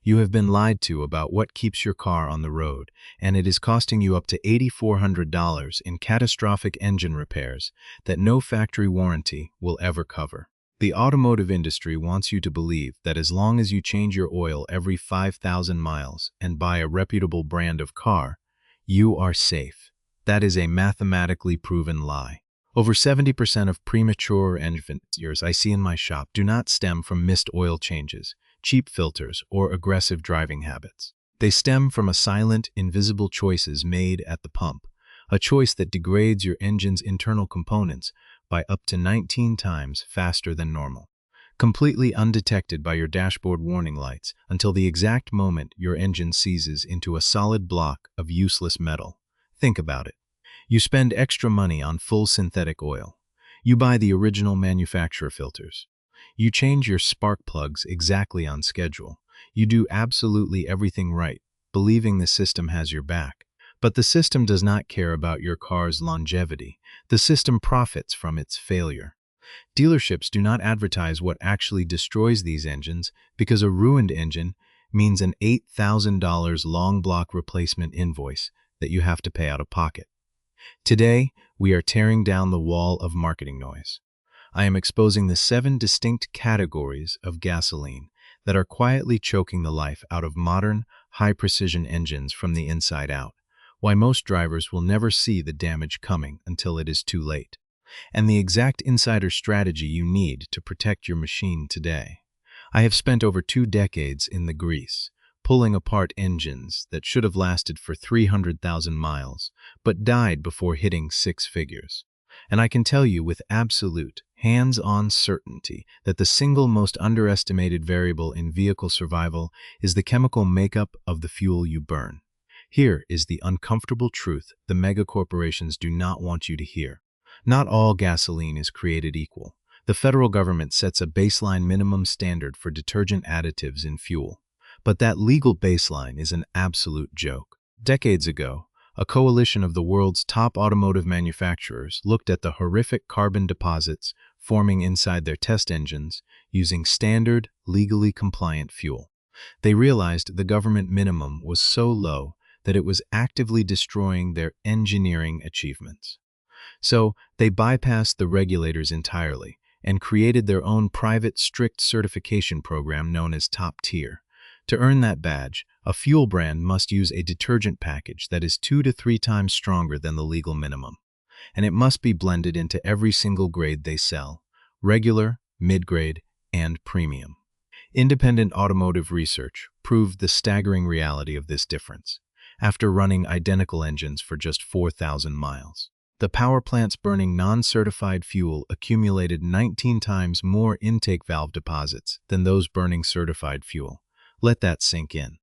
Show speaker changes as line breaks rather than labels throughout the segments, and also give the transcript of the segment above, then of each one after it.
You have been lied to about what keeps your car on the road, and it is costing you up to $8,400 in catastrophic engine repairs that no factory warranty will ever cover. The automotive industry wants you to believe that as long as you change your oil every 5,000 miles and buy a reputable brand of car, you are safe. That is a mathematically proven lie. Over 70% of premature engine failures I see in my shop do not stem from missed oil changes, cheap filters, or aggressive driving habits. They stem from a silent, invisible choices made at the pump, a choice that degrades your engine's internal components by up to 19 times faster than normal, completely undetected by your dashboard warning lights until the exact moment your engine seizes into a solid block of useless metal. Think about it. You spend extra money on full synthetic oil. You buy the original manufacturer filters. You change your spark plugs exactly on schedule. You do absolutely everything right, believing the system has your back. But the system does not care about your car's longevity. The system profits from its failure. Dealerships do not advertise what actually destroys these engines because a ruined engine means an $8,000 long block replacement invoice that you have to pay out of pocket. Today, we are tearing down the wall of marketing noise. I am exposing the 7 distinct categories of gasoline that are quietly choking the life out of modern, high-precision engines from the inside out, why most drivers will never see the damage coming until it is too late, and the exact insider strategy you need to protect your machine today. I have spent over 2 decades in the grease, pulling apart engines that should have lasted for 300,000 miles, but died before hitting 6 figures. And I can tell you with absolute, hands-on certainty that the single most underestimated variable in vehicle survival is the chemical makeup of the fuel you burn. Here is the uncomfortable truth the megacorporations do not want you to hear. Not all gasoline is created equal. The federal government sets a baseline minimum standard for detergent additives in fuel. But that legal baseline is an absolute joke. Decades ago, a coalition of the world's top automotive manufacturers looked at the horrific carbon deposits forming inside their test engines using standard, legally compliant fuel. They realized the government minimum was so low that it was actively destroying their engineering achievements. So they bypassed the regulators entirely and created their own private strict certification program known as Top Tier. To earn that badge, a fuel brand must use a detergent package that is 2 to 3 times stronger than the legal minimum. And it must be blended into every single grade they sell: regular, mid-grade, and premium. Independent automotive research proved the staggering reality of this difference, after running identical engines for just 4,000 miles. The power plants burning non-certified fuel accumulated 19 times more intake valve deposits than those burning certified fuel. Let that sink in.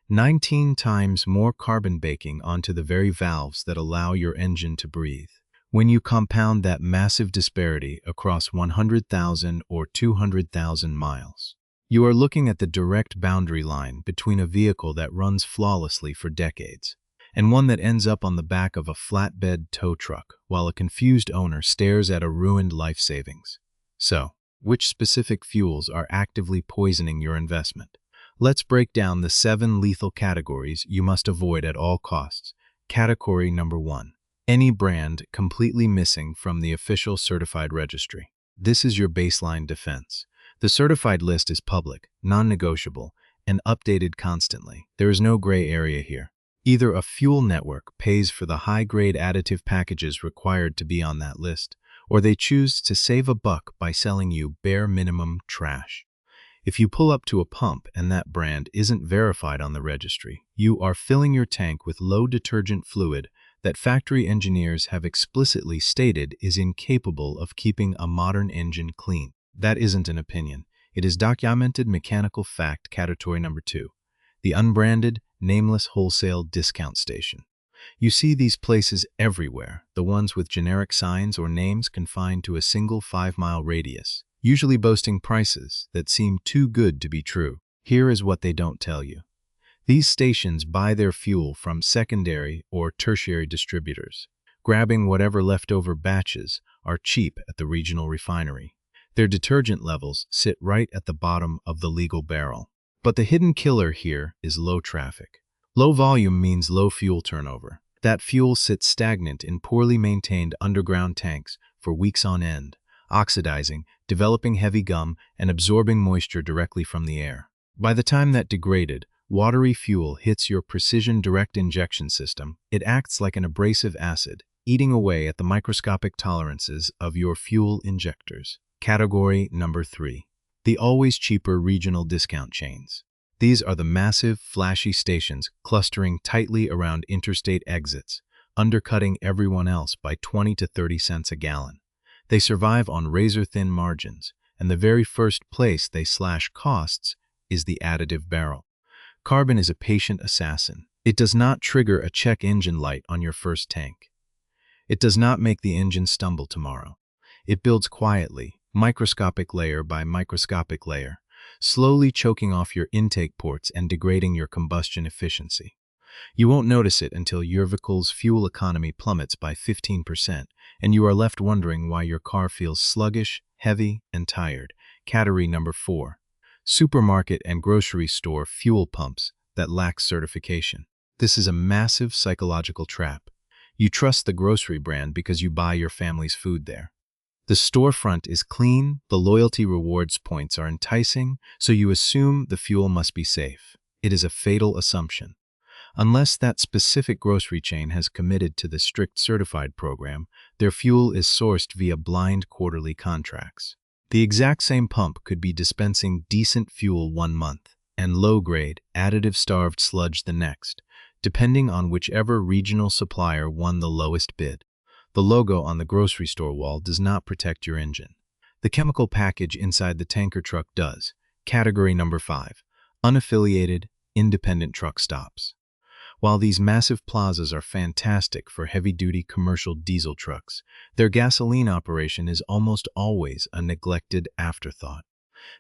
19 times more carbon baking onto the very valves that allow your engine to breathe. When you compound that massive disparity across 100,000 or 200,000 miles, you are looking at the direct boundary line between a vehicle that runs flawlessly for decades and one that ends up on the back of a flatbed tow truck while a confused owner stares at a ruined life savings. So, which specific fuels are actively poisoning your investment? Let's break down the 7 lethal categories you must avoid at all costs. Category number 1. Any brand completely missing from the official certified registry. This is your baseline defense. The certified list is public, non-negotiable, and updated constantly. There is no gray area here. Either a fuel network pays for the high-grade additive packages required to be on that list, or they choose to save a buck by selling you bare minimum trash. If you pull up to a pump and that brand isn't verified on the registry, you are filling your tank with low detergent fluid that factory engineers have explicitly stated is incapable of keeping a modern engine clean. That isn't an opinion. It is documented mechanical fact. Category number 2. The unbranded, nameless wholesale discount station. You see these places everywhere, the ones with generic signs or names confined to a single 5-mile radius, usually boasting prices that seem too good to be true. Here is what they don't tell you. These stations buy their fuel from secondary or tertiary distributors, grabbing whatever leftover batches are cheap at the regional refinery. Their detergent levels sit right at the bottom of the legal barrel. But the hidden killer here is low traffic. Low volume means low fuel turnover. That fuel sits stagnant in poorly maintained underground tanks for weeks on end, oxidizing, developing heavy gum, and absorbing moisture directly from the air. By the time that degraded, watery fuel hits your precision direct injection system, it acts like an abrasive acid, eating away at the microscopic tolerances of your fuel injectors. Category number 3. The always cheaper regional discount chains. These are the massive, flashy stations clustering tightly around interstate exits, undercutting everyone else by 20 to 30 cents a gallon. They survive on razor-thin margins, and the very first place they slash costs is the additive barrel. Carbon is a patient assassin. It does not trigger a check engine light on your first tank. It does not make the engine stumble tomorrow. It builds quietly, microscopic layer by microscopic layer, slowly choking off your intake ports and degrading your combustion efficiency. You won't notice it until your vehicle's fuel economy plummets by 15%, and you are left wondering why your car feels sluggish, heavy, and tired. Category number 4. Supermarket and grocery store fuel pumps that lack certification. This is a massive psychological trap. You trust the grocery brand because you buy your family's food there. The storefront is clean, the loyalty rewards points are enticing, so you assume the fuel must be safe. It is a fatal assumption. Unless that specific grocery chain has committed to the strict certified program, their fuel is sourced via blind quarterly contracts. The exact same pump could be dispensing decent fuel one month and low-grade, additive-starved sludge the next, depending on whichever regional supplier won the lowest bid. The logo on the grocery store wall does not protect your engine. The chemical package inside the tanker truck does. Category number 5. Unaffiliated, independent truck stops. While these massive plazas are fantastic for heavy-duty commercial diesel trucks, their gasoline operation is almost always a neglected afterthought.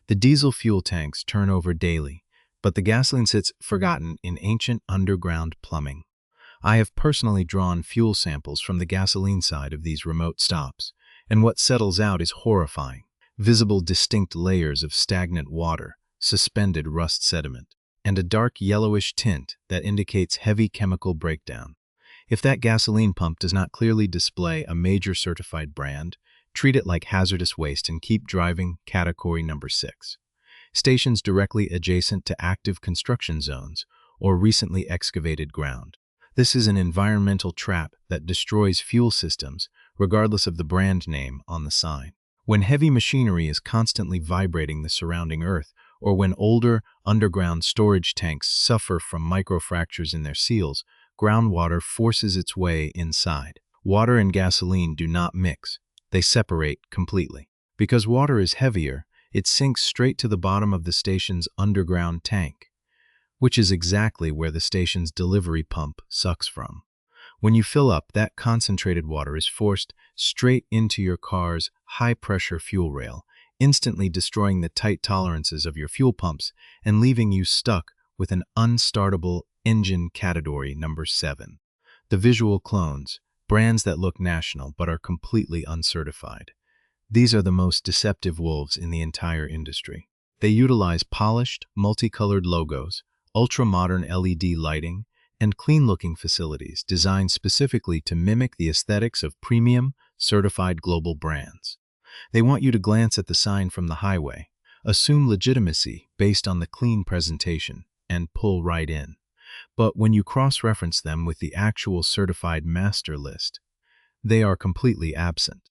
The diesel fuel tanks turn over daily, but the gasoline sits forgotten in ancient underground plumbing. I have personally drawn fuel samples from the gasoline side of these remote stops, and what settles out is horrifying. Visible distinct layers of stagnant water, suspended rust sediment, and a dark yellowish tint that indicates heavy chemical breakdown. If that gasoline pump does not clearly display a major certified brand, treat it like hazardous waste and keep driving. Category number 6. Stations directly adjacent to active construction zones or recently excavated ground. This is an environmental trap that destroys fuel systems regardless of the brand name on the sign. When heavy machinery is constantly vibrating the surrounding earth, or when older underground storage tanks suffer from microfractures in their seals, groundwater forces its way inside. Water and gasoline do not mix. They separate completely. Because water is heavier, it sinks straight to the bottom of the station's underground tank, which is exactly where the station's delivery pump sucks from. When you fill up, that concentrated water is forced straight into your car's high-pressure fuel rail, instantly destroying the tight tolerances of your fuel pumps and leaving you stuck with an unstartable engine. Category number 7. The visual clones, brands that look national but are completely uncertified. These are the most deceptive wolves in the entire industry. They utilize polished, multicolored logos, ultra-modern LED lighting, and clean-looking facilities designed specifically to mimic the aesthetics of premium, certified global brands. They want you to glance at the sign from the highway, assume legitimacy based on the clean presentation, and pull right in. But when you cross-reference them with the actual certified master list, they are completely absent.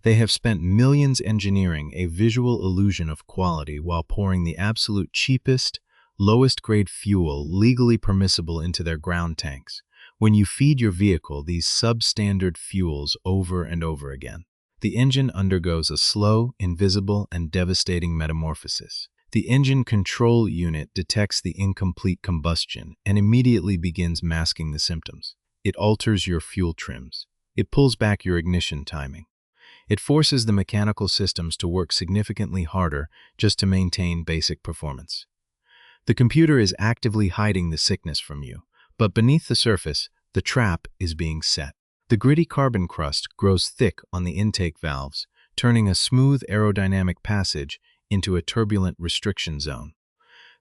They have spent millions engineering a visual illusion of quality while pouring the absolute cheapest, lowest-grade fuel legally permissible into their ground tanks. When you feed your vehicle these substandard fuels over and over again, the engine undergoes a slow, invisible, and devastating metamorphosis. The engine control unit detects the incomplete combustion and immediately begins masking the symptoms. It alters your fuel trims. It pulls back your ignition timing. It forces the mechanical systems to work significantly harder just to maintain basic performance. The computer is actively hiding the sickness from you, but beneath the surface, the trap is being set. The gritty carbon crust grows thick on the intake valves, turning a smooth aerodynamic passage into a turbulent restriction zone.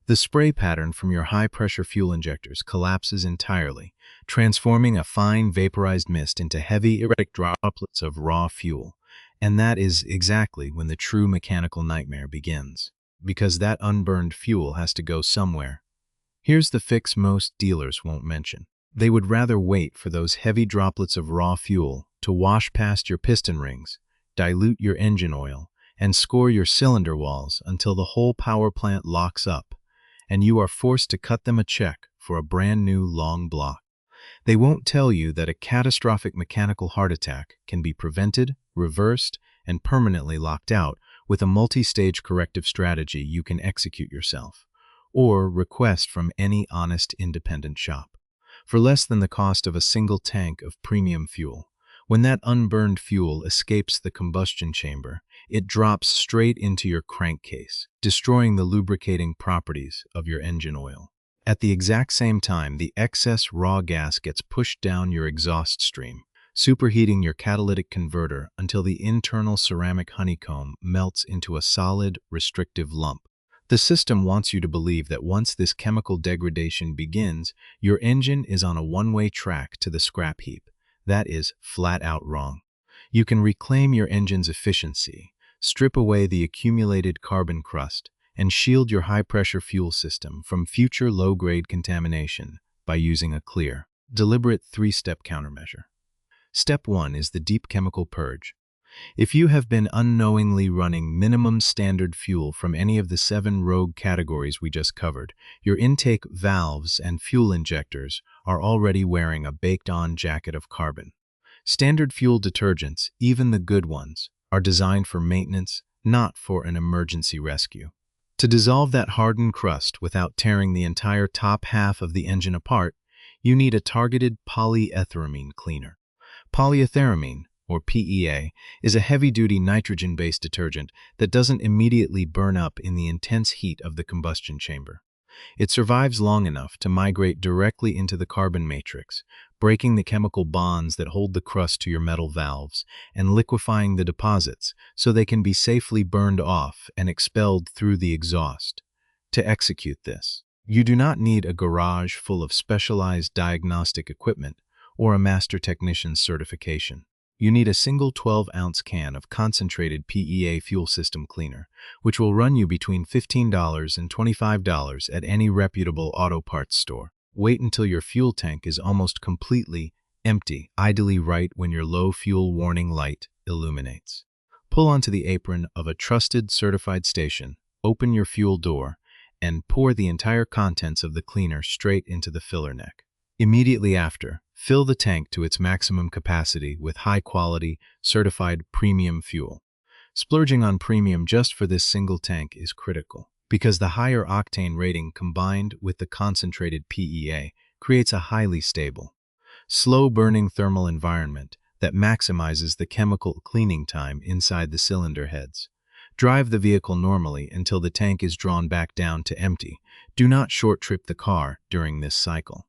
The spray pattern from your high-pressure fuel injectors collapses entirely, transforming a fine vaporized mist into heavy, erratic droplets of raw fuel. And that is exactly when the true mechanical nightmare begins. Because that unburned fuel has to go somewhere. Here's the fix most dealers won't mention. They would rather wait for those heavy droplets of raw fuel to wash past your piston rings, dilute your engine oil, and score your cylinder walls until the whole power plant locks up, and you are forced to cut them a check for a brand new long block. They won't tell you that a catastrophic mechanical heart attack can be prevented, reversed, and permanently locked out with a multi-stage corrective strategy you can execute yourself, or request from any honest independent shop. For less than the cost of a single tank of premium fuel, when that unburned fuel escapes the combustion chamber, it drops straight into your crankcase, destroying the lubricating properties of your engine oil. At the exact same time, the excess raw gas gets pushed down your exhaust stream, superheating your catalytic converter until the internal ceramic honeycomb melts into a solid, restrictive lump. The system wants you to believe that once this chemical degradation begins, your engine is on a one-way track to the scrap heap. That is flat out wrong. You can reclaim your engine's efficiency, strip away the accumulated carbon crust, and shield your high-pressure fuel system from future low-grade contamination by using a clear, deliberate three-step countermeasure. Step 1 is the deep chemical purge. If you have been unknowingly running minimum standard fuel from any of the 7 rogue categories we just covered, your intake valves and fuel injectors are already wearing a baked-on jacket of carbon. Standard fuel detergents, even the good ones, are designed for maintenance, not for an emergency rescue. To dissolve that hardened crust without tearing the entire top half of the engine apart, you need a targeted polyetheramine cleaner. Polyetheramine, or PEA, is a heavy-duty nitrogen-based detergent that doesn't immediately burn up in the intense heat of the combustion chamber. It survives long enough to migrate directly into the carbon matrix, breaking the chemical bonds that hold the crust to your metal valves and liquefying the deposits so they can be safely burned off and expelled through the exhaust. To execute this, you do not need a garage full of specialized diagnostic equipment or a master technician's certification. You need a single 12-ounce can of concentrated PEA fuel system cleaner, which will run you between $15 and $25 at any reputable auto parts store. Wait until your fuel tank is almost completely empty, ideally right when your low fuel warning light illuminates. Pull onto the apron of a trusted certified station, open your fuel door, and pour the entire contents of the cleaner straight into the filler neck. Immediately after, fill the tank to its maximum capacity with high-quality, certified premium fuel. Splurging on premium just for this single tank is critical, because the higher octane rating combined with the concentrated PEA creates a highly stable, slow-burning thermal environment that maximizes the chemical cleaning time inside the cylinder heads. Drive the vehicle normally until the tank is drawn back down to empty. Do not short-trip the car during this cycle.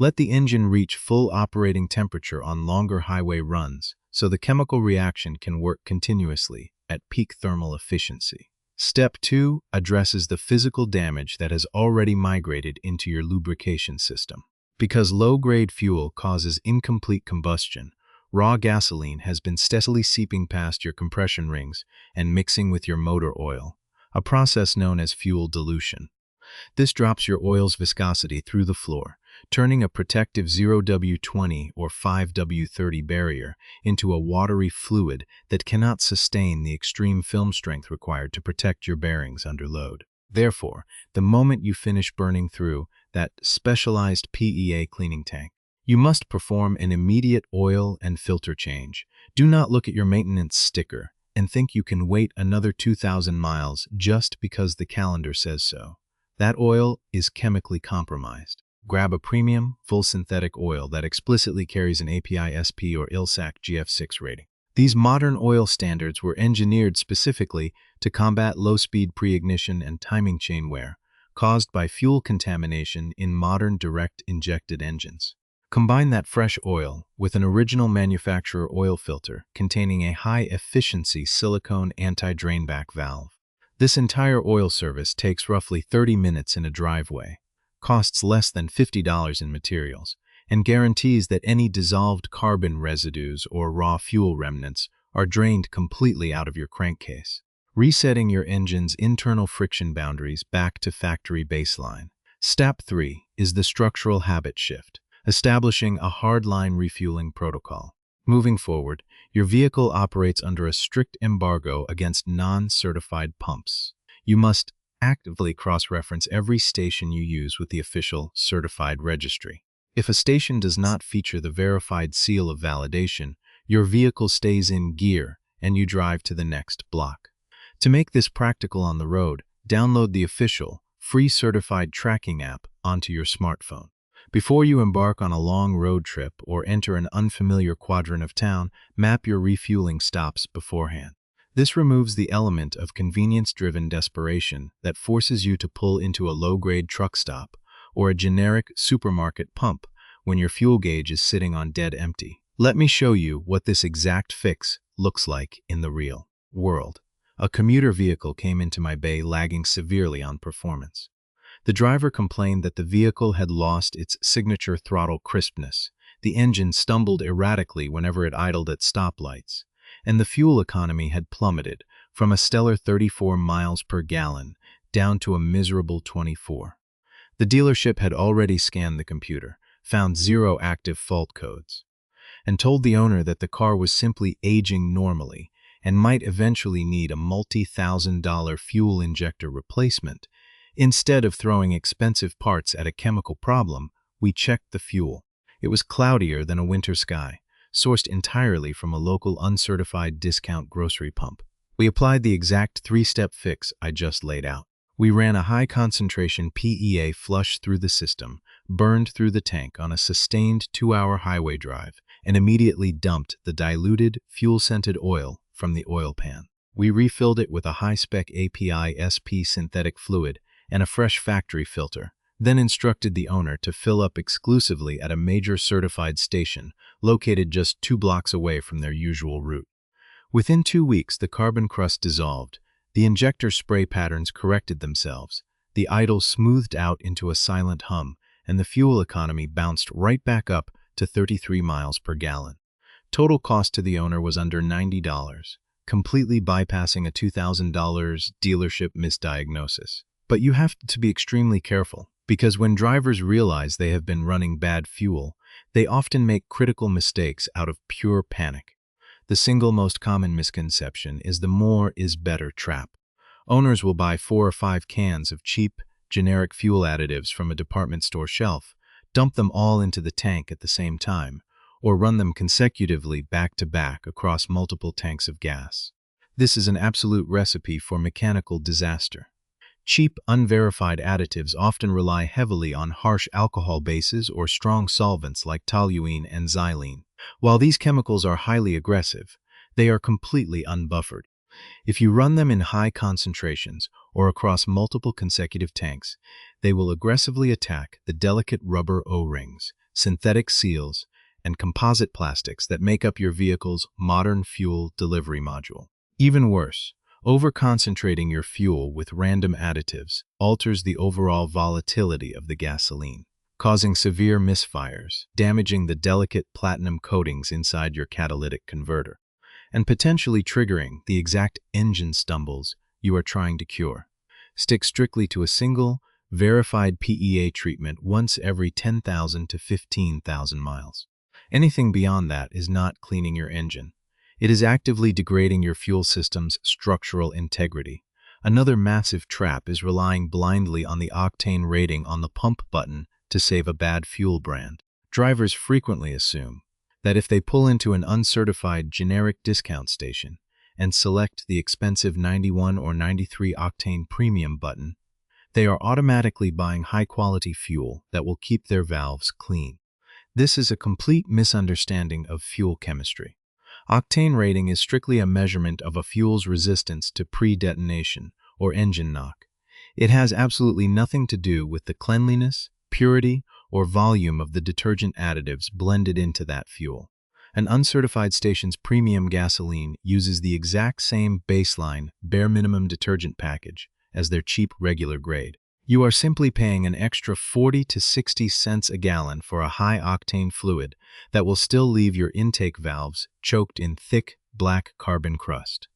Let the engine reach full operating temperature on longer highway runs so the chemical reaction can work continuously at peak thermal efficiency. Step 2 addresses the physical damage that has already migrated into your lubrication system. Because low-grade fuel causes incomplete combustion, raw gasoline has been steadily seeping past your compression rings and mixing with your motor oil, a process known as fuel dilution. This drops your oil's viscosity through the floor, turning a protective 0W20 or 5W30 barrier into a watery fluid that cannot sustain the extreme film strength required to protect your bearings under load. Therefore, the moment you finish burning through that specialized PEA cleaning tank, you must perform an immediate oil and filter change. Do not look at your maintenance sticker and think you can wait another 2,000 miles just because the calendar says so. That oil is chemically compromised. Grab a premium, full synthetic oil that explicitly carries an API SP or ILSAC GF6 rating. These modern oil standards were engineered specifically to combat low-speed pre-ignition and timing chain wear caused by fuel contamination in modern direct-injected engines. Combine that fresh oil with an original manufacturer oil filter containing a high-efficiency silicone anti-drainback valve. This entire oil service takes roughly 30 minutes in a driveway, costs less than $50 in materials, and guarantees that any dissolved carbon residues or raw fuel remnants are drained completely out of your crankcase, resetting your engine's internal friction boundaries back to factory baseline. Step 3 is the structural habit shift, establishing a hardline refueling protocol. Moving forward, your vehicle operates under a strict embargo against non-certified pumps. You must actively cross-reference every station you use with the official certified registry. If a station does not feature the verified seal of validation, your vehicle stays in gear and you drive to the next block. To make this practical on the road, download the official, free certified tracking app onto your smartphone. Before you embark on a long road trip or enter an unfamiliar quadrant of town, map your refueling stops beforehand. This removes the element of convenience-driven desperation that forces you to pull into a low-grade truck stop or a generic supermarket pump when your fuel gauge is sitting on dead empty. Let me show you what this exact fix looks like in the real world. A commuter vehicle came into my bay lagging severely on performance. The driver complained that the vehicle had lost its signature throttle crispness, the engine stumbled erratically whenever it idled at stoplights, and the fuel economy had plummeted from a stellar 34 miles per gallon down to a miserable 24. The dealership had already scanned the computer, found 0 active fault codes, and told the owner that the car was simply aging normally and might eventually need a multi-thousand-dollar fuel injector replacement. Instead of throwing expensive parts at a chemical problem, we checked the fuel. It was cloudier than a winter sky, sourced entirely from a local uncertified discount grocery pump. We applied the exact 3-step fix I just laid out. We ran a high-concentration PEA flush through the system, burned through the tank on a sustained 2-hour highway drive, and immediately dumped the diluted, fuel-scented oil from the oil pan. We refilled it with a high-spec API SP synthetic fluid and a fresh factory filter, then instructed the owner to fill up exclusively at a major certified station located just 2 blocks away from their usual route. Within 2 weeks, the carbon crust dissolved, the injector spray patterns corrected themselves, the idle smoothed out into a silent hum, and the fuel economy bounced right back up to 33 miles per gallon. Total cost to the owner was under $90, completely bypassing a $2,000 dealership misdiagnosis. But you have to be extremely careful, because when drivers realize they have been running bad fuel, they often make critical mistakes out of pure panic. The single most common misconception is the more is better trap. Owners will buy 4 or 5 cans of cheap, generic fuel additives from a department store shelf, dump them all into the tank at the same time, or run them consecutively back-to-back across multiple tanks of gas. This is an absolute recipe for mechanical disaster. Cheap, unverified additives often rely heavily on harsh alcohol bases or strong solvents like toluene and xylene. While these chemicals are highly aggressive, they are completely unbuffered. If you run them in high concentrations or across multiple consecutive tanks, they will aggressively attack the delicate rubber O-rings, synthetic seals, and composite plastics that make up your vehicle's modern fuel delivery module. Even worse, over-concentrating your fuel with random additives alters the overall volatility of the gasoline, causing severe misfires, damaging the delicate platinum coatings inside your catalytic converter, and potentially triggering the exact engine stumbles you are trying to cure. Stick strictly to a single, verified PEA treatment once every 10,000 to 15,000 miles. Anything beyond that is not cleaning your engine. It is actively degrading your fuel system's structural integrity. Another massive trap is relying blindly on the octane rating on the pump button to save a bad fuel brand. Drivers frequently assume that if they pull into an uncertified generic discount station and select the expensive 91 or 93 octane premium button, they are automatically buying high-quality fuel that will keep their valves clean. This is a complete misunderstanding of fuel chemistry. Octane rating is strictly a measurement of a fuel's resistance to pre-detonation or engine knock. It has absolutely nothing to do with the cleanliness, purity, or volume of the detergent additives blended into that fuel. An uncertified station's premium gasoline uses the exact same baseline, bare minimum detergent package as their cheap regular grade. You are simply paying an extra 40 to 60 cents a gallon for a high-octane fluid that will still leave your intake valves choked in thick, black carbon crust.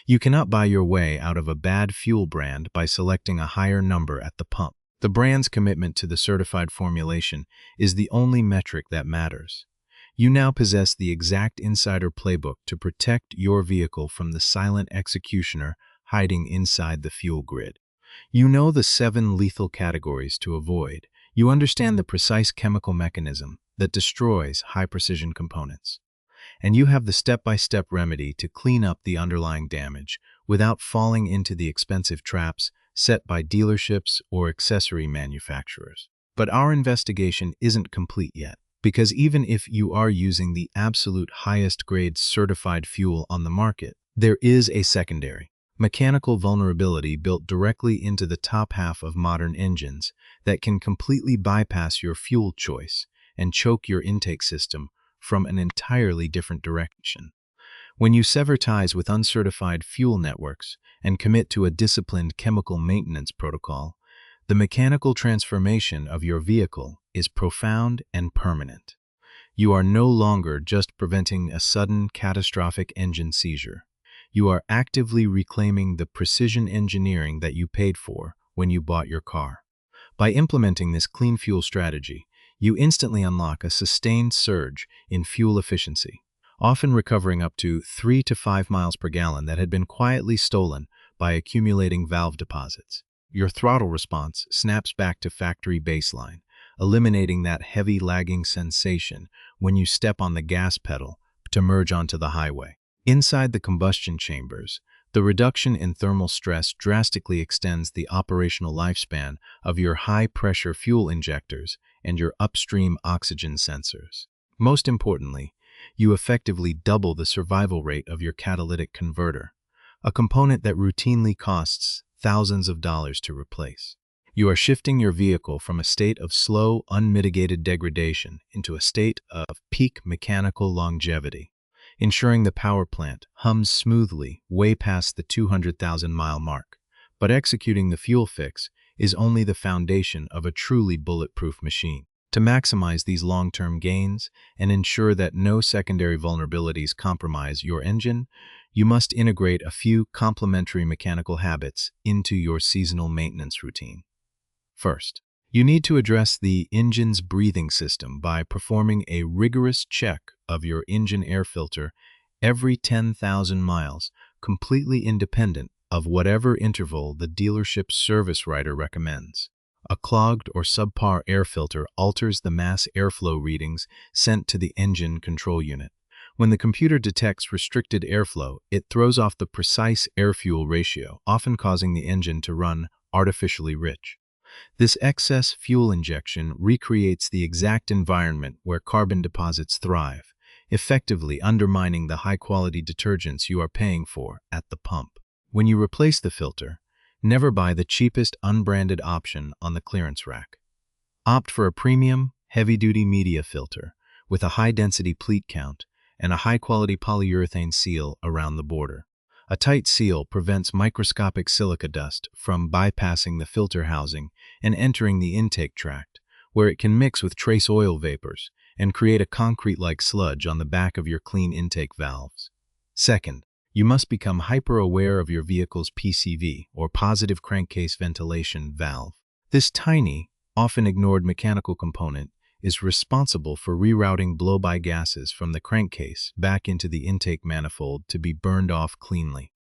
You cannot buy your way out of a bad fuel brand by selecting a higher number at the pump. The brand's commitment to the certified formulation is the only metric that matters. You now possess the exact insider playbook to protect your vehicle from the silent executioner hiding inside the fuel grid. You know the 7 lethal categories to avoid. You understand the precise chemical mechanism that destroys high-precision components. And you have the step-by-step remedy to clean up the underlying damage without falling into the expensive traps set by dealerships or accessory manufacturers. But our investigation isn't complete yet, because even if you are using the absolute highest grade certified fuel on the market, there is a secondary mechanical vulnerability built directly into the top half of modern engines that can completely bypass your fuel choice and choke your intake system from an entirely different direction. When you sever ties with uncertified fuel networks and commit to a disciplined chemical maintenance protocol, the mechanical transformation of your vehicle is profound and permanent. You are no longer just preventing a sudden catastrophic engine seizure. You are actively reclaiming the precision engineering that you paid for when you bought your car. By implementing this clean fuel strategy, you instantly unlock a sustained surge in fuel efficiency, often recovering up to 3 to 5 miles per gallon that had been quietly stolen by accumulating valve deposits. Your throttle response snaps back to factory baseline, eliminating that heavy lagging sensation when you step on the gas pedal to merge onto the highway. Inside the combustion chambers, the reduction in thermal stress drastically extends the operational lifespan of your high-pressure fuel injectors and your upstream oxygen sensors. Most importantly, you effectively double the survival rate of your catalytic converter, a component that routinely costs thousands of dollars to replace. You are shifting your vehicle from a state of slow, unmitigated degradation into a state of peak mechanical longevity, ensuring the power plant hums smoothly way past the 200,000-mile mark. But executing the fuel fix is only the foundation of a truly bulletproof machine. To maximize these long-term gains and ensure that no secondary vulnerabilities compromise your engine, you must integrate a few complementary mechanical habits into your seasonal maintenance routine. First, you need to address the engine's breathing system by performing a rigorous check of your engine air filter every 10,000 miles, completely independent of whatever interval the dealership service writer recommends. A clogged or subpar air filter alters the mass airflow readings sent to the engine control unit. When the computer detects restricted airflow, it throws off the precise air-fuel ratio, often causing the engine to run artificially rich. This excess fuel injection recreates the exact environment where carbon deposits thrive, effectively undermining the high-quality detergents you are paying for at the pump. When you replace the filter, never buy the cheapest unbranded option on the clearance rack. Opt for a premium, heavy-duty media filter with a high-density pleat count and a high-quality polyurethane seal around the border. A tight seal prevents microscopic silica dust from bypassing the filter housing and entering the intake tract, where it can mix with trace oil vapors and create a concrete-like sludge on the back of your clean intake valves. Second, you must become hyper-aware of your vehicle's PCV, or positive crankcase ventilation valve. This tiny, often ignored mechanical component is responsible for rerouting blow-by gases from the crankcase back into the intake manifold to be burned off cleanly.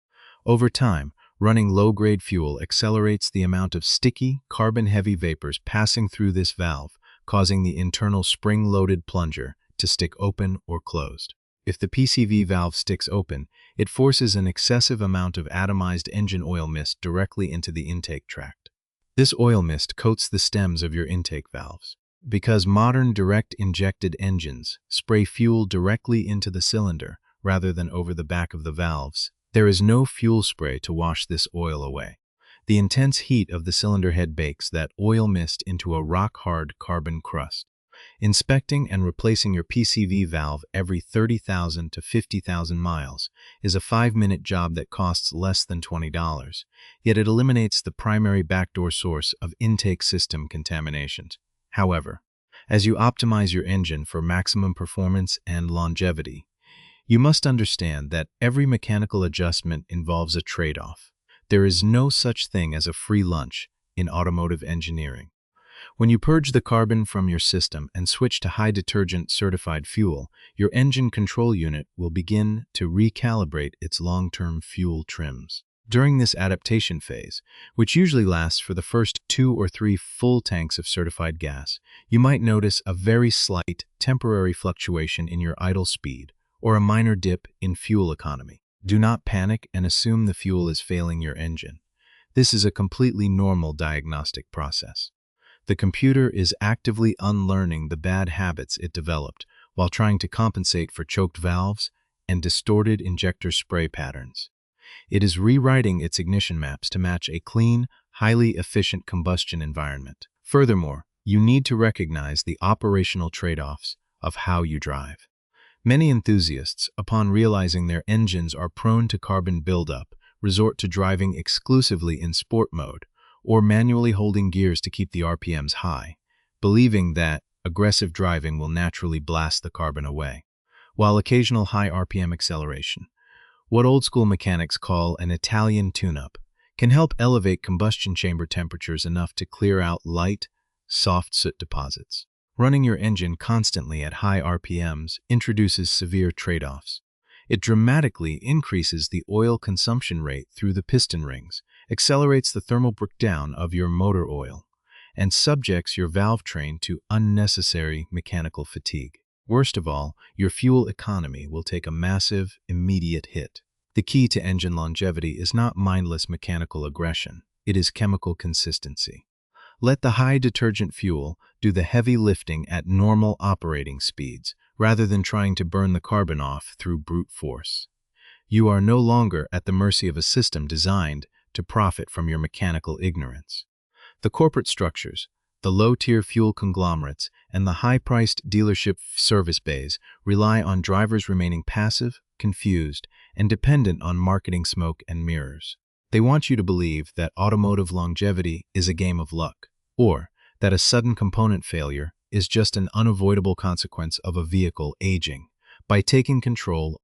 Over time, running low-grade fuel accelerates the amount of sticky, carbon-heavy vapors passing through this valve, causing the internal spring-loaded plunger to stick open or closed. If the PCV valve sticks open, it forces an excessive amount of atomized engine oil mist directly into the intake tract. This oil mist coats the stems of your intake valves. Because modern direct-injected engines spray fuel directly into the cylinder rather than over the back of the valves, there is no fuel spray to wash this oil away. The intense heat of the cylinder head bakes that oil mist into a rock-hard carbon crust. Inspecting and replacing your PCV valve every 30,000 to 50,000 miles is a 5-minute job that costs less than $20, yet it eliminates the primary backdoor source of intake system contaminations. However, as you optimize your engine for maximum performance and longevity, you must understand that every mechanical adjustment involves a trade-off. There is no such thing as a free lunch in automotive engineering. When you purge the carbon from your system and switch to high detergent certified fuel, your engine control unit will begin to recalibrate its long-term fuel trims. During this adaptation phase, which usually lasts for the first 2 or 3 full tanks of certified gas, you might notice a very slight temporary fluctuation in your idle speed or a minor dip in fuel economy. Do not panic and assume the fuel is failing your engine. This is a completely normal diagnostic process. The computer is actively unlearning the bad habits it developed while trying to compensate for choked valves and distorted injector spray patterns. It is rewriting its ignition maps to match a clean, highly efficient combustion environment. Furthermore, you need to recognize the operational trade-offs of how you drive. Many enthusiasts, upon realizing their engines are prone to carbon buildup, resort to driving exclusively in sport mode, or manually holding gears to keep the RPMs high, believing that aggressive driving will naturally blast the carbon away. While occasional high RPM acceleration, what old-school mechanics call an Italian tune-up, can help elevate combustion chamber temperatures enough to clear out light, soft soot deposits. Running your engine constantly at high RPMs introduces severe trade-offs. It dramatically increases the oil consumption rate through the piston rings, accelerates the thermal breakdown of your motor oil, and subjects your valve train to unnecessary mechanical fatigue. Worst of all, your fuel economy will take a massive, immediate hit. The key to engine longevity is not mindless mechanical aggression, it is chemical consistency. Let the high detergent fuel do the heavy lifting at normal operating speeds, rather than trying to burn the carbon off through brute force. You are no longer at the mercy of a system designed to profit from your mechanical ignorance. The corporate structures, the low-tier fuel conglomerates, and the high-priced dealership service bays rely on drivers remaining passive, confused, and dependent on marketing smoke and mirrors. They want you to believe that automotive longevity is a game of luck, or that a sudden component failure is just an unavoidable consequence of a vehicle aging. By taking control